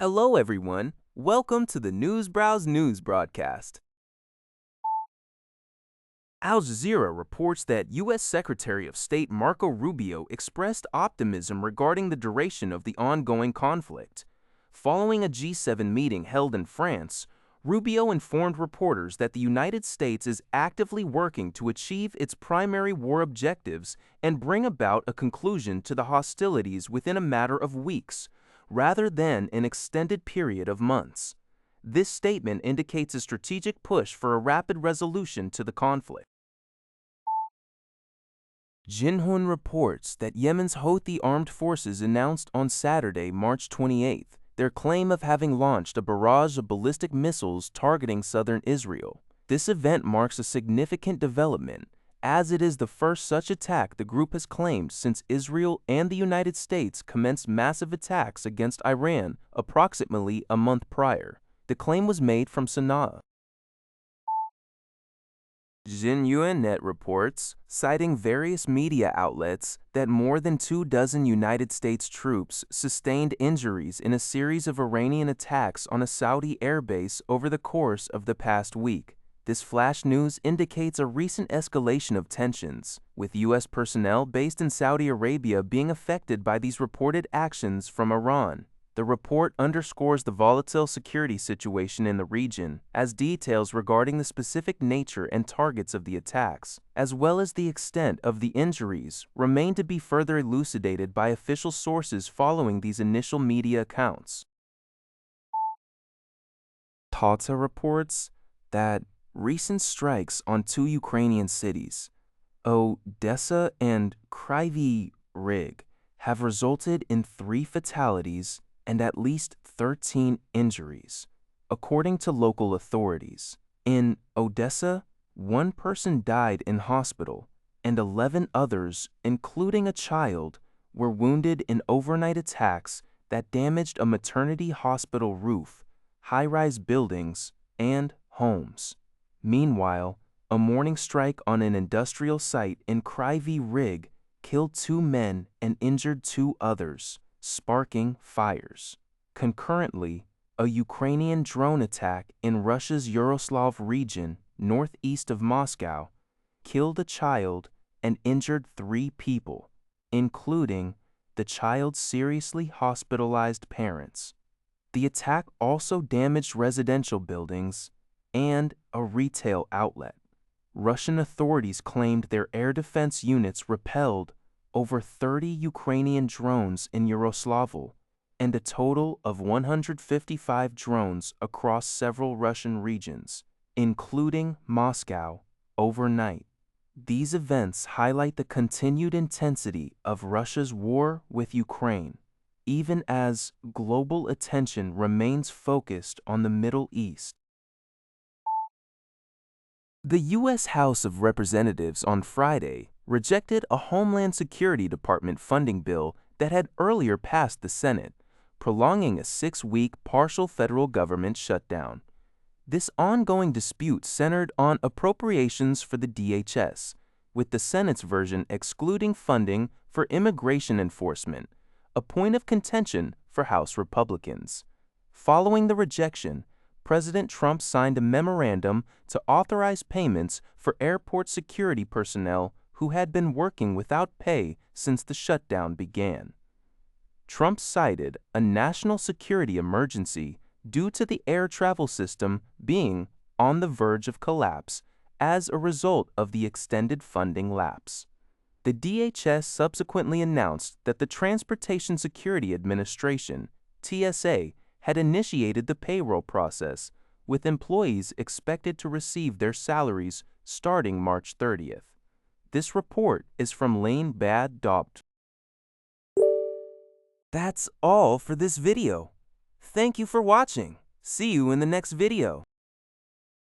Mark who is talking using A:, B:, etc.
A: Hello, everyone. Welcome to the News Browse News broadcast. Al Jazeera reports that U.S. Secretary of State Marco Rubio expressed optimism regarding the duration of the ongoing conflict. Following a G7 meeting held in France, Rubio informed reporters that the United States is actively working to achieve its primary war objectives and bring about a conclusion to the hostilities within a matter of weeks, rather than an extended period of months. This statement indicates a strategic push for a rapid resolution to the conflict. Jinhun reports that Yemen's Houthi armed forces announced on Saturday, March 28th, their claim of having launched a barrage of ballistic missiles targeting southern Israel. This event marks a significant development, as it is the first such attack the group has claimed since Israel and the United States commenced massive attacks against Iran approximately a month prior. The claim was made from Sana'a. Xinhua reports, citing various media outlets, that more than 24 United States troops sustained injuries in a series of Iranian attacks on a Saudi airbase over the course of the past week. This flash news indicates a recent escalation of tensions, with U.S. personnel based in Saudi Arabia being affected by these reported actions from Iran. The report underscores the volatile security situation in the region, as details regarding the specific nature and targets of the attacks, as well as the extent of the injuries, remain to be further elucidated by official sources following these initial media accounts. Tata reports that recent strikes on two Ukrainian cities, Odessa and Kryvyi Rih, have resulted in 3 fatalities and at least 13 injuries, according to local authorities. In Odessa, 1 person died in hospital, and 11 others, including a child, were wounded in overnight attacks that damaged a maternity hospital roof, high-rise buildings, and homes. Meanwhile, a morning strike on an industrial site in Kryvyi Rih killed 2 men and injured 2 others, sparking fires. Concurrently, a Ukrainian drone attack in Russia's Yaroslav region, northeast of Moscow, killed a child and injured 3 people, including the child's seriously hospitalized parents. The attack also damaged residential buildings and a retail outlet. Russian authorities claimed their air defense units repelled over 30 Ukrainian drones in Yaroslavl, and a total of 155 drones across several Russian regions, including Moscow, overnight. These events highlight the continued intensity of Russia's war with Ukraine, even as global attention remains focused on the Middle East. The U.S. House of Representatives on Friday rejected a Homeland Security Department funding bill that had earlier passed the Senate, prolonging a 6-week partial federal government shutdown. This ongoing dispute centered on appropriations for the DHS, with the Senate's version excluding funding for immigration enforcement, a point of contention for House Republicans. Following the rejection, President Trump signed a memorandum to authorize payments for airport security personnel who had been working without pay since the shutdown began. Trump cited a national security emergency due to the air travel system being on the verge of collapse as a result of the extended funding lapse. The DHS subsequently announced that the Transportation Security Administration, TSA, had initiated the payroll process, with employees expected to receive their salaries starting March 30th. This report is from Lane Bad Dopt. That's all for this video. Thank you for watching. See you in the next video.